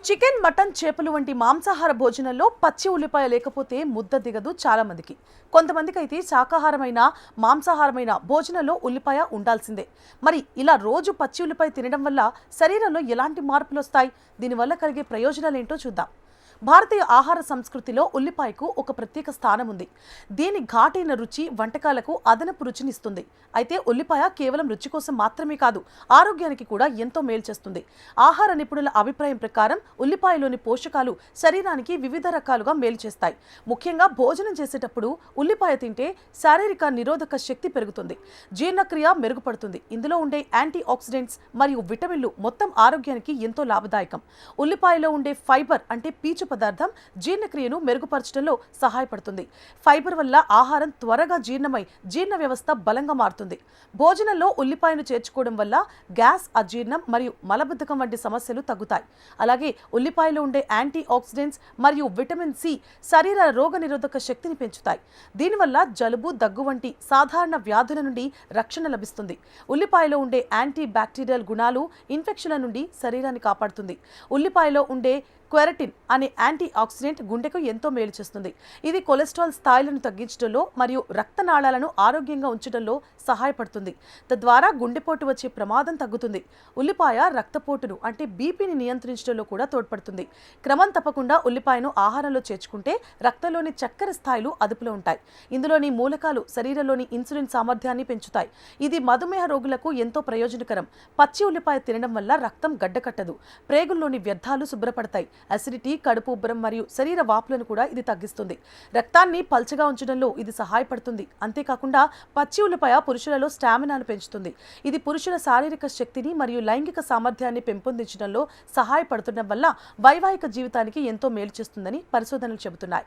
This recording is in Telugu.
చికెన్, మటన్, చేపలు వంటి మాంసాహార భోజనంలో పచ్చి ఉల్లిపాయ లేకపోతే ముద్ద దిగదు చాలా మందికి. కొంతమందికి అయితే శాకాహారమైన, మాంసాహారమైన భోజనంలో ఉల్లిపాయ ఉండాల్సిందే. మరి ఇలా రోజు పచ్చి ఉల్లిపాయ తినడం వల్ల శరీరంలో ఎలాంటి మార్పులు వస్తాయి? దీనివల్ల కలిగే ప్రయోజనాలేంటో చూద్దాం. భారతీయ ఆహార సంస్కృతిలో ఉల్లిపాయకు ఒక ప్రత్యేక స్థానం ఉంది. దీని ఘాటైన రుచి వంటకాలకు అదనపు రుచినిస్తుంది. అయితే ఉల్లిపాయ కేవలం రుచి కోసం మాత్రమే కాదు, ఆరోగ్యానికి కూడా ఎంతో మేలు చేస్తుంది. ఆహార నిపుణుల అభిప్రాయం ప్రకారం ఉల్లిపాయలోని పోషకాలు శరీరానికి వివిధ రకాలుగా మేలు చేస్తాయి. ముఖ్యంగా భోజనం చేసేటప్పుడు ఉల్లిపాయ తింటే శారీరక నిరోధక శక్తి పెరుగుతుంది, జీర్ణక్రియ మెరుగుపడుతుంది. ఇందులో ఉండే యాంటీ ఆక్సిడెంట్స్ మరియు విటమిన్లు మొత్తం ఆరోగ్యానికి ఎంతో లాభదాయకం. ఉల్లిపాయలో ఉండే ఫైబర్ అంటే పీచు పదార్థం జీర్ణక్రియను మెరుగుపరచడంలో సహాయపడుతుంది. ఫైబర్ వల్ల ఆహారం త్వరగా జీర్ణమై జీర్ణ వ్యవస్థ బలంగా మారుతుంది. భోజనంలో ఉల్లిపాయను చేర్చుకోవడం వల్ల గ్యాస్, అజీర్ణం మరియు మలబద్ధకం వంటి సమస్యలు తగ్గుతాయి. అలాగే ఉల్లిపాయలో ఉండే యాంటీ ఆక్సిడెంట్స్ మరియు విటమిన్ సి శరీర రోగనిరోధక శక్తిని పెంచుతాయి. దీనివల్ల జలుబు, దగ్గు వంటి సాధారణ వ్యాధుల నుండి రక్షణ లభిస్తుంది. ఉల్లిపాయలో ఉండే యాంటీ బ్యాక్టీరియల్ గుణాలు ఇన్ఫెక్షన్ల నుండి శరీరాన్ని కాపాడుతుంది. ఉల్లిపాయలో ఉండే క్వెరటిన్ అనే యాంటీ ఆక్సిడెంట్ గుండెకు ఎంతో మేలు చేస్తుంది. ఇది కొలెస్ట్రాల్ స్థాయిలను తగ్గించడంలో మరియు రక్తనాళాలను ఆరోగ్యంగా ఉంచడంలో సహాయపడుతుంది. తద్వారా గుండెపోటు వచ్చే ప్రమాదం తగ్గుతుంది. ఉల్లిపాయ రక్తపోటును అంటే బీపీని నియంత్రించడంలో కూడా తోడ్పడుతుంది. క్రమం తప్పకుండా ఉల్లిపాయను ఆహారంలో చేర్చుకుంటే రక్తంలోని చక్కెర స్థాయిలు అదుపులో ఉంటాయి. ఇందులోని మూలకాలు శరీరంలోని ఇన్సులిన్ సామర్థ్యాన్ని పెంచుతాయి. ఇది మధుమేహ రోగులకు ఎంతో ప్రయోజనకరం. పచ్చి ఉల్లిపాయ తినడం వల్ల రక్తం గడ్డకట్టదు, ప్రేగుల్లోని వ్యర్థాలు శుభ్రపడతాయి. అసిడిటీ, కడుపు ఉబ్బరం మరియు శరీర వాపులను కూడా ఇది తగ్గిస్తుంది. రక్తాన్ని పల్చగా ఉంచడంలో ఇది సహాయపడుతుంది. అంతేకాకుండా పచ్చి ఉల్లిపాయ పురుషులలో స్టామినాను పెంచుతుంది. ఇది పురుషుల శారీరక శక్తిని మరియు లైంగిక సామర్థ్యాన్ని పెంపొందించడంలో సహాయపడుతుండడం వల్ల వైవాహిక జీవితానికి ఎంతో మేలు చేస్తుందని పరిశోధనలు చెబుతున్నాయి.